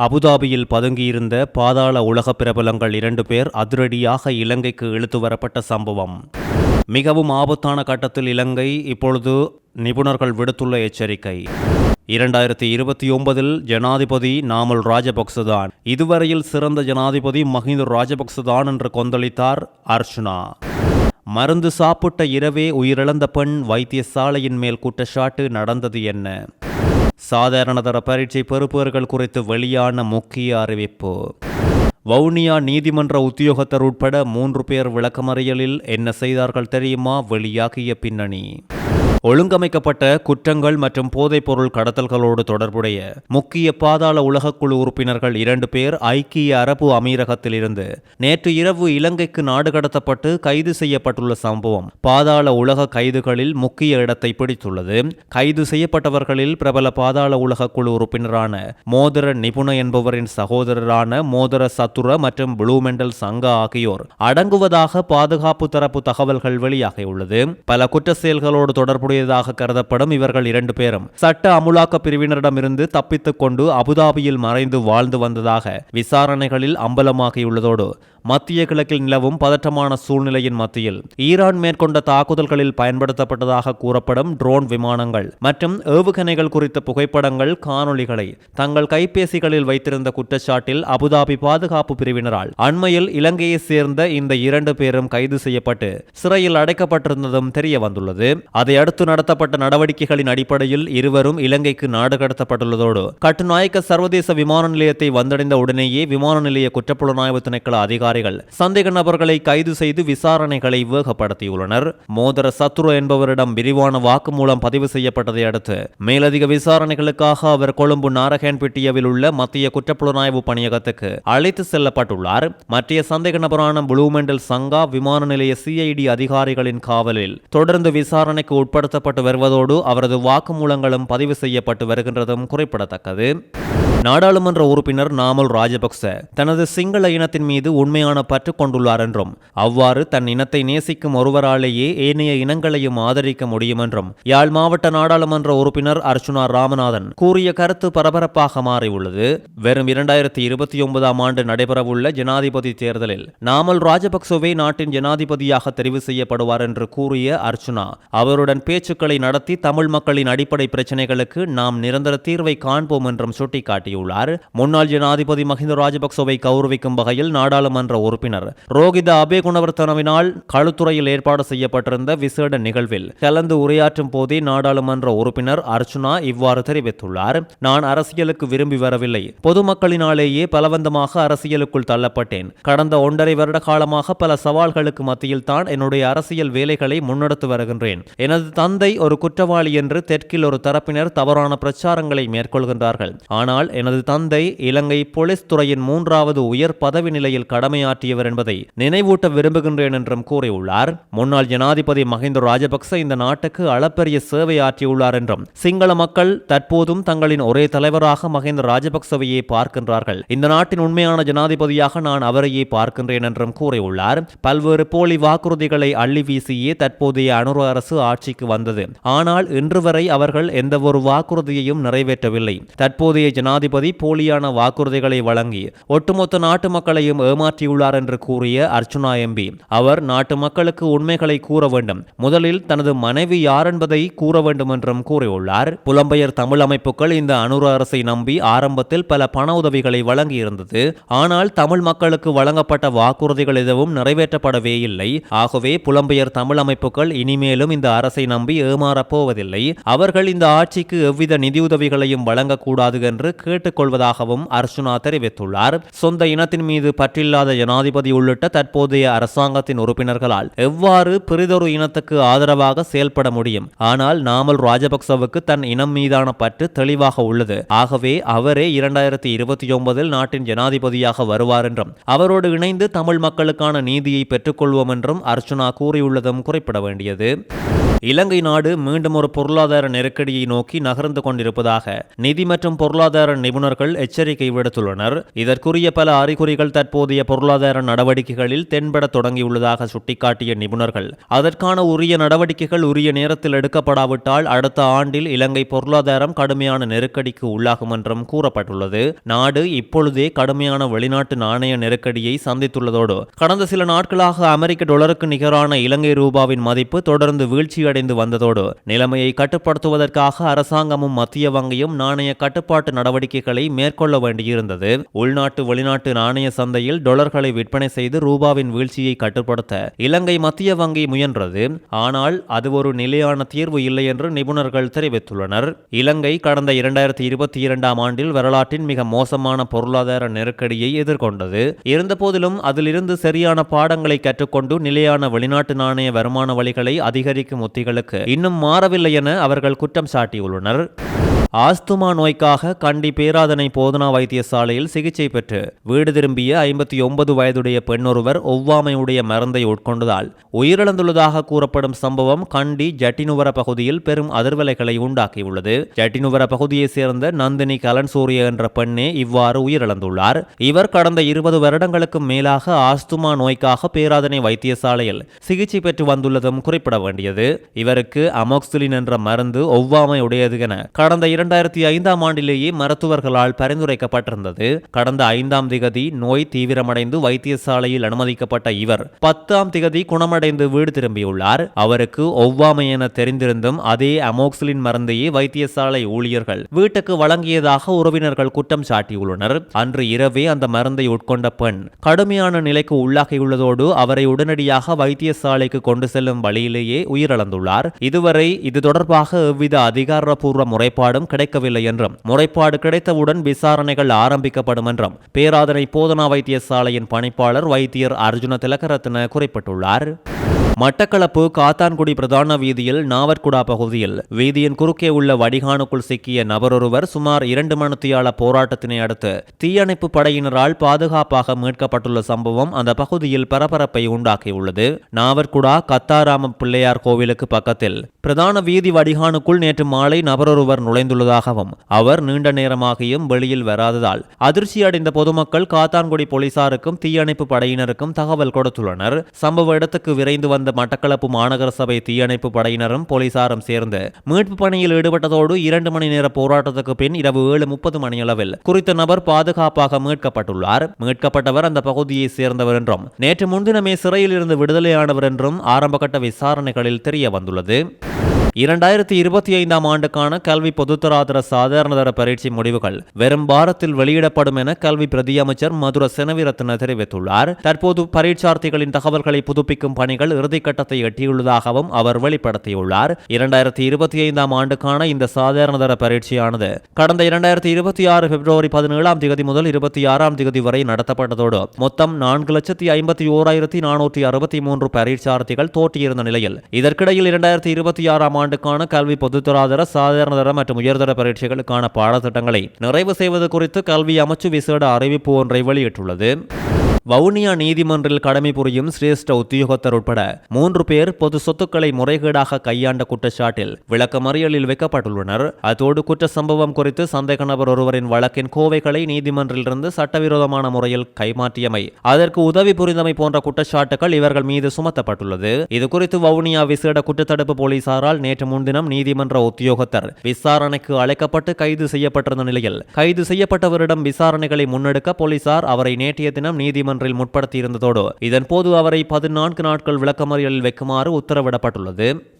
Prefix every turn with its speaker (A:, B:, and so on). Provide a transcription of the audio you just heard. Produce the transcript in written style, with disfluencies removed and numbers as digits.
A: அபுதாபியில் பதுங்கியிருந்த பாதாள உலக பிரபலங்கள் 2 பேர் அதிரடியாக இலங்கைக்கு இழுத்து வரப்பட்ட சம்பவம். மிகவும் ஆபத்தான கட்டத்தில் இலங்கை இப்பொழுது நிபுணர்கள் விடுத்துள்ள எச்சரிக்கை. 2029 ஜனாதிபதி நாமல் ராஜபக்சதான். இதுவரையில் சிறந்த ஜனாதிபதி மஹிந்த ராஜபக்சதான் என்று கொந்தளித்தார் அர்ச்சுனா. மருந்து சாப்பிட்ட இரவே உயிரிழந்த பெண் வைத்தியசாலையின் மேல் குற்றச்சாட்டு. நடந்தது என்ன? சாதாரணதர பரீட்சை பெறுபவர்கள் குறித்து வெளியான முக்கிய அறிவிப்பு. வவுனியா நீதிமன்ற உத்தியோகத்தர் உட்பட 3 பேர் விளக்கமறியலில் என்ன செய்தார்கள் தெரியுமா? வெளியாகிய பின்னணி. ஒழுங்கமைக்கப்பட்ட குற்றங்கள் மற்றும் போதைப்பொருள் கடத்தல்களோடு தொடர்புடைய முக்கிய பாதாள உலகக்குழு உறுப்பினர்கள் 2 பேர் ஐக்கிய அரபு அமீரகத்திலிருந்து நேற்று இரவு இலங்கைக்கு நாடு கடத்தப்பட்டு கைது செய்யப்பட்டுள்ள சம்பவம் பாதாள உலக கைதுகளில் முக்கிய இடத்தை பிடித்துள்ளது. கைது செய்யப்பட்டவர்களில் பிரபல பாதாள உலகக்குழு உறுப்பினரான மோதர நிபுண என்பவரின் சகோதரரான மோதர சத்துர மற்றும் ப்ளூ மெண்டல் சங்கா ஆகியோர் அடங்குவதாக பாதுகாப்பு தரப்பு தகவல்கள் வெளியாகியுள்ளது. பல குற்ற செயல்களோடு தொடர்பு கருதப்படும் இவர்கள் 2 பேரும் சட்ட அமுலாக்க பிரிவினரிடமிருந்து தப்பித்துக் கொண்டு அபுதாபியில் மறைந்து வாழ்ந்து வந்ததாக விசாரணைகளில் அம்பலமாகியுள்ளதோடு மத்திய கிழக்கில் நிலவும் பதற்றமான சூழ்நிலையின் மத்தியில் ஈரான் மேற்கொண்ட தாக்குதல்களில் பயன்படுத்தப்பட்டதாக கூறப்படும் ட்ரோன் விமானங்கள் மற்றும் ஏவுகணைகள் குறித்த புகைப்படங்கள் காணொளிகளை தங்கள் கைபேசிகளில் வைத்திருந்த குற்றச்சாட்டில் அபுதாபி பாதுகாப்பு பிரிவினரால் அண்மையில் இலங்கையை சேர்ந்த இந்த 2 பேரும் கைது செய்யப்பட்டு சிறையில் அடைக்கப்பட்டிருந்ததும் தெரிய வந்துள்ளது. அதையடுத்து நடத்தப்பட்ட நடவடிக்கைகளின் அடிப்படையில் இருவரும் இலங்கைக்கு நாடு கடத்தப்பட்டுள்ளதோடு கட்டுநாயக்க சர்வதேச விமான நிலையத்தை வந்தடைந்த உடனேயே விமான நிலைய குற்றப்புலனாய்வு திணைக்கள அதிகாரிகள் சந்தேக நபர்களை கைது செய்து விசாரணைகளை வேகப்படுத்தியுள்ளனர். மோதர சத்துரு என்பவரிடம் விரிவான வாக்குமூலம் பதிவு செய்யப்பட்டதை அடுத்து மேலதிக விசாரணைகளுக்காக அவர் கொழும்பு நாரகன்பட்டியவில் உள்ள மத்திய குற்றப்புலனாய்வு பணியகத்துக்கு அழைத்து செல்லப்பட்டுள்ளார். மற்ற சந்தேக நபரான ப்ளூ மெண்டல் சங்கா விமான நிலைய CID அதிகாரிகளின் காவலில் தொடர்ந்து விசாரணைக்கு உட்படுத்தப்பட்டு வருவதோடு அவரது வாக்குமூலங்களும் பதிவு செய்யப்பட்டு வருகின்றதும் குறிப்பிடத்தக்கது. நாடாளுமன்ற உறுப்பினர் நாமல் ராஜபக்ச தனது சிங்கள இனத்தின் மீது உண்மையான பற்று கொண்டுள்ளார் என்றும் அவ்வாறு தன் இனத்தை நேசிக்கும் ஒருவராலேயே ஏனைய இனங்களையும் ஆதரிக்க முடியும் என்றும் யாழ் மாவட்ட நாடாளுமன்ற உறுப்பினர் அர்ச்சுனா ராமநாதன் கூறிய கருத்து பரபரப்பாக மாறியுள்ளது. வெறும் 2029 ஆண்டு நடைபெறவுள்ள ஜனாதிபதி தேர்தலில் நாமல் ராஜபக்சவே நாட்டின் ஜனாதிபதியாக தெரிவு செய்யப்படுவார் என்று கூறிய அர்ச்சுனா அவருடன் பேச்சுக்களை நடத்தி தமிழ் மக்களின் அடிப்படை பிரச்சினைகளுக்கு நாம் நிரந்தர தீர்வை காண்போம் என்றும் சுட்டிக்காட்டியுள்ளார். முன்னாள் ஜனாதிபதி மஹிந்த ராஜபக்சவை கௌரவிக்கும் வகையில் நாடாளுமன்ற உறுப்பினர் ரோகித அபேகுணவர்த்தனவினால் களுத்துறையில் ஏற்பாடு செய்யப்பட்டிருந்த விசேட நிகழ்வில் கலந்து உரையாற்றும் போதே நாடாளுமன்ற உறுப்பினர் அர்ச்சுனா இவ்வாறு தெரிவித்துள்ளார். நான் அரசியலுக்கு விரும்பி வரவில்லை. பொதுமக்களினாலேயே பலவந்தமாக அரசியலுக்குள் தள்ளப்பட்டேன். கடந்த 1.5 வருட காலமாக பல சவால்களுக்கு மத்தியில் தான் என்னுடைய அரசியல் வேலைகளை முன்னெடுத்து வருகின்றேன். எனது தந்தை ஒரு குற்றவாளி என்று தெற்கில் ஒரு தரப்பினர் தவறான பிரச்சாரங்களை மேற்கொள்கின்றார்கள். ஆனால் எனது தந்தை இலங்கை போலீஸ் துறையின் 3வது உயர் பதவி நிலையில் கடமையாற்றியவர் என்பதை நினைவூட்ட விரும்புகின்றேன் என்றும் கூறியுள்ளார். முன்னாள் ஜனாதிபதி மஹிந்த ராஜபக்ச இந்த நாட்டுக்கு அளப்பரிய சேவை ஆற்றியுள்ளார் என்றும் சிங்கள மக்கள் தற்போதும் தங்களின் ஒரே தலைவராக மஹிந்த ராஜபக்சவையே பார்க்கின்றார்கள். இந்த நாட்டின் உண்மையான ஜனாதிபதியாக நான் அவரையே பார்க்கின்றேன் என்றும் கூறியுள்ளார். பல்வேறு போலி வாக்குறுதிகளை அள்ளி வீசியே தற்போதைய அனுர அரசு ஆட்சிக்கு வந்தது. ஆனால் இன்று வரை அவர்கள் எந்தவொரு வாக்குறுதியையும் நிறைவேற்றவில்லை. தற்போதைய ஜனாதிபதி போலியான வாக்குறுதிகளை வழங்கி ஒட்டுமொத்த நாட்டு மக்களையும் ஏமாற்றியுள்ளார் என்று கூறிய அர்ச்சுனா MP அவர் நாட்டு மக்களுக்கு உண்மைகளை கூற வேண்டும், முதலில் தனது மனைவி யார் என்பதை கூற வேண்டும் என்றும் கூறியுள்ளார். புலம்பெயர் தமிழ் அமைப்புகள் இந்த அனுர அரசை நம்பி ஆரம்பத்தில் பல பண உதவிகளை வழங்கியிருந்தது. ஆனால் தமிழ் மக்களுக்கு வழங்கப்பட்ட வாக்குறுதிகள் எதுவும் நிறைவேற்றப்படவே இல்லை. ஆகவே புலம்பெயர் தமிழ் அமைப்புகள் இனிமேலும் இந்த அரசை நம்பி ஏமாறப் போவதில்லை. அவர்கள் இந்த ஆட்சிக்கு எவ்வித நிதியுதவிகளையும் வழங்கக்கூடாது என்று கேட்டுக்கொள்வதாகவும் அர்ச்சுனா தெரிவித்துள்ளார். சொந்த இனத்தின் மீது பற்றில்லாத ஜனாதிபதி உள்ளிட்ட தற்போதைய அரசாங்கத்தின் உறுப்பினர்களால் எவ்வாறு பிறிதொரு இனத்துக்கு ஆதரவாக செயல்பட முடியும்? ஆனால் நாமல் ராஜபக்சவுக்கு தன் இனம் மீதான பற்று தெளிவாக உள்ளது. ஆகவே அவரே 2029 நாட்டின் ஜனாதிபதியாக வருவார் என்றும் அவரோடு இணைந்து தமிழ் மக்களுக்கான நீதியை பெற்றுக்கொள்வோம் என்றும் அர்ச்சுனா கூறியுள்ளதும் குறிப்பிட வேண்டியது. இலங்கை நாடு மீண்டும் ஒரு பொருளாதார நெருக்கடியை நோக்கி நகர்ந்து கொண்டிருப்பதாக நிதி மற்றும் பொருளாதார நிபுணர்கள் எச்சரிக்கை விடுத்துள்ளனர். இதற்குரிய பல அறிகுறிகள் தற்போதைய பொருளாதார நடவடிக்கைகளில் தென்பட தொடங்கியுள்ளதாக சுட்டிக்காட்டிய நிபுணர்கள், அதற்கான உரிய நடவடிக்கைகள் உரிய நேரத்தில் எடுக்கப்படாவிட்டால் அடுத்த ஆண்டில் இலங்கை பொருளாதாரம் கடுமையான நெருக்கடிக்கு உள்ளாகும் என்றும் கூறப்பட்டுள்ளது. நாடு இப்பொழுதே கடுமையான வெளிநாட்டு நாணய நெருக்கடியை சந்தித்துள்ளதோடு கடந்த சில நாட்களாக அமெரிக்க டாலருக்கு நிகரான இலங்கை ரூபாவின் மதிப்பு தொடர்ந்து வீழ்ச்சியடைந்து வந்ததோடு நிலைமையை கட்டுப்படுத்துவதற்காக அரசாங்கமும் மத்திய வங்கியும் நாணய கட்டுப்பாட்டு நடவடிக்கைகளை மேற்கொள்ள வேண்டியிருந்தது. உள்நாட்டு வெளிநாட்டு நாணய சந்தையில் டாலர்களை விற்பனை செய்து ரூபாவின் வீழ்ச்சியை கட்டுப்படுத்த இலங்கை மத்திய வங்கி முயன்றது. ஆனால் அது ஒரு நிலையான தீர்வு இல்லை என்று நிபுணர்கள் தெரிவித்துள்ளனர். இலங்கை கடந்த 2022ஆம் ஆண்டில் வரலாற்றின் மிக மோசமான பொருளாதார நெருக்கடியை எதிர்கொண்டது. இருந்தபோதிலும் அதிலிருந்து சரியான பாடங்களை கற்றுக்கொண்டு நிலையான வெளிநாட்டு நாணய வருமான வழிகளை அதிகரிக்கும் உத்திகளுக்கு இன்னும் மாறவில்லை என அவர்கள் குற்றம் சாட்டியுள்ளனர். ஆஸ்துமா நோய்க்காக கண்டி பேராதனை போதனா வைத்தியசாலையில் சிகிச்சை பெற்று வீடு திரும்பிய 59 வயதுடைய பெண்ணொருவர் ஒவ்வாமையுடைய மருந்தை உட்கொண்டதால் உயிரிழந்துள்ளதாக கூறப்படும் சம்பவம் கண்டி ஜட்டினுவர பகுதியில் பெரும் அதிர்வலைகளை உண்டாக்கியுள்ளது. ஜட்டினுவர பகுதியைச் சேர்ந்த நந்தினி கலன்சூரிய என்ற பெண்ணே இவ்வாறு உயிரிழந்துள்ளார். இவர் கடந்த 20 வருடங்களுக்கு மேலாக ஆஸ்துமா நோய்க்காக பேராதனை வைத்தியசாலையில் சிகிச்சை பெற்று வந்துள்ளதும் குறிப்பிட வேண்டியது. இவருக்கு அமோக்சிலின் என்ற மருந்து ஒவ்வாமை உடையது என கடந்த 2005ஆம் ஆண்டிலேயே மருத்துவர்களால் பரிந்துரைக்கப்பட்டிருந்தது. கடந்த 5ஆம் திகதி நோய் தீவிரமடைந்து வைத்தியசாலையில் அனுமதிக்கப்பட்ட இவர் 10ஆம் திகதி குணமடைந்து வீடு திரும்பியுள்ளார். அவருக்கு ஒவ்வாமை என தெரிந்திருந்தும் அதே அமோக்சிலின் மருந்தையே வைத்தியசாலை ஊழியர்கள் வீட்டுக்கு வழங்கியதாக உறவினர்கள் குற்றம் சாட்டியுள்ளனர். அன்று இரவே அந்த மருந்தை உட்கொண்ட பெண் கடுமையான நிலைக்கு உள்ளாகியுள்ளதோடு அவரை உடனடியாக வைத்தியசாலைக்கு கொண்டு செல்லும் வழியிலேயே உயிரிழந்துள்ளார். இதுவரை இது தொடர்பாக எவ்வித அதிகாரப்பூர்வ முறைப்பாடும் கிடைக்கவில்லை என்றும் முறைப்பாடு கிடைத்தவுடன் விசாரணைகள் ஆரம்பிக்கப்படும் என்றும் பேராதனை போதனா வைத்தியசாலையின் பணிப்பாளர் வைத்தியர் அர்ஜுன திலகரத்ன குறிப்பிட்டுள்ளார். மட்டக்களப்பு காத்தான்குடி பிரதான வீதியில் நாவற்குடா பகுதியில் வீதியின் குறுக்கே உள்ள வடிகானுக்குள் சிக்கிய நபரொருவர் சுமார் 2 மணித்தியால போராட்டத்தினை அடுத்து தீயணைப்பு படையினரால் பாதுகாப்பாக மீட்கப்பட்டுள்ள சம்பவம் அந்த பகுதியில் பரபரப்பை உண்டாக்கியுள்ளது. நாவற்குடா கத்தாராம பிள்ளையார் கோவிலுக்கு பக்கத்தில் பிரதான வீதி வடிகானுக்குள் நேற்று மாலை நபரொருவர் நுழைந்துள்ளதாகவும் அவர் நீண்ட நேரமாகியும் வெளியில் வராததால் அதிர்ச்சியடைந்த பொதுமக்கள் காத்தான்குடி போலீசாருக்கும் தீயணைப்பு படையினருக்கும் தகவல் கொடுத்துள்ளனர். சம்பவ இடத்துக்கு விரைந்து வந்த மட்டக்களப்பு மாநகர சபை தீயணைப்பு படையினரும் போலீசாரும் சேர்ந்து மீட்பு பணியில் ஈடுபட்டதோடு 2 மணி நேர போராட்டத்துக்கு பின் இரவு 7:30 மணியளவில் குறித்த நபர் பாதுகாப்பாக மீட்கப்பட்டுள்ளார். மீட்கப்பட்டவர் அந்த பகுதியை சேர்ந்தவர் என்றும் நேற்று முன்தினமே சிறையில் இருந்து விடுதலையானவர் என்றும் ஆரம்பகட்ட விசாரணைகளில் தெரிய வந்துள்ளது. 2025ஆம் ஆண்டுக்கான கல்வி பொதுத்தராதர சாதாரணதர பரீட்சை முடிவுகள் வெறும் வாரத்தில் வெளியிடப்படும் என கல்வி பிரதி அமைச்சர் மதுர செனவிரத்ன தெரிவித்துள்ளார். தற்போது பரீட்சார்த்திகளின் தகவல்களை புதுப்பிக்கும் பணிகள் இறுதிக்கட்டத்தை எட்டியுள்ளதாகவும் அவர் வெளிப்படுத்தியுள்ளார். 2025ஆம் ஆண்டுக்கான இந்த சாதாரணதர பரீட்சையானது கடந்த 2026 பிப்ரவரி 17ஆம் தேதி முதல் 26ஆம் தேதி வரை நடத்தப்பட்டதோடு மொத்தம் 4,51,463 பரீட்சார்த்திகள் தோற்றியிருந்த நிலையில் இதற்கிடையில் 2026ஆம் ஆண்டுக்கான கல்வி பொதுத்தராதர சாதாரணதர மற்றும் உயர்தர பரீட்சைகளுக்கான பாடத்திட்டங்களை நிறைவு செய்வது குறித்து கல்வி அமைச்சு விசேட அறிவிப்பு ஒன்றை வெளியிட்டுள்ளது. வவுனியா நீதிமன்றில் கடமை புரியும் சிரேஷ்ட உத்தியோகத்தர் உட்பட 3 பேர் பொது சொத்துக்களை முறைகேடாக கையாண்ட குற்றச்சாட்டில் விளக்கமறியலில் வைக்கப்பட்டுள்ளனர். அதோடு குற்ற சம்பவம் குறித்து சந்தேக நபர் ஒருவரின் வழக்கின் கோவைகளை நீதிமன்றிலிருந்து சட்டவிரோதமான முறையில் கைமாற்றியமை, அதற்கு உதவி புரிந்தமை போன்ற குற்றச்சாட்டுகள் இவர்கள் மீது சுமத்தப்பட்டுள்ளது. இதுகுறித்து வவுனியா விசேட குற்றத்தடுப்பு போலீசாரால் நேற்று முன்தினம் நீதிமன்ற உத்தியோகத்தர் விசாரணைக்கு அழைக்கப்பட்டு கைது செய்யப்பட்டிருந்த நிலையில் கைது செய்யப்பட்டவரிடம் விசாரணைகளை முன்னெடுக்க போலீசார் அவரை நேற்றைய தினம் நீதிமன்ற முற்படுத்தியிருந்ததோடு இதன்போது அவரை 14 நாட்கள் விளக்கமறியலில் வைக்குமாறு உத்தரவிடப்பட்டுள்ளது.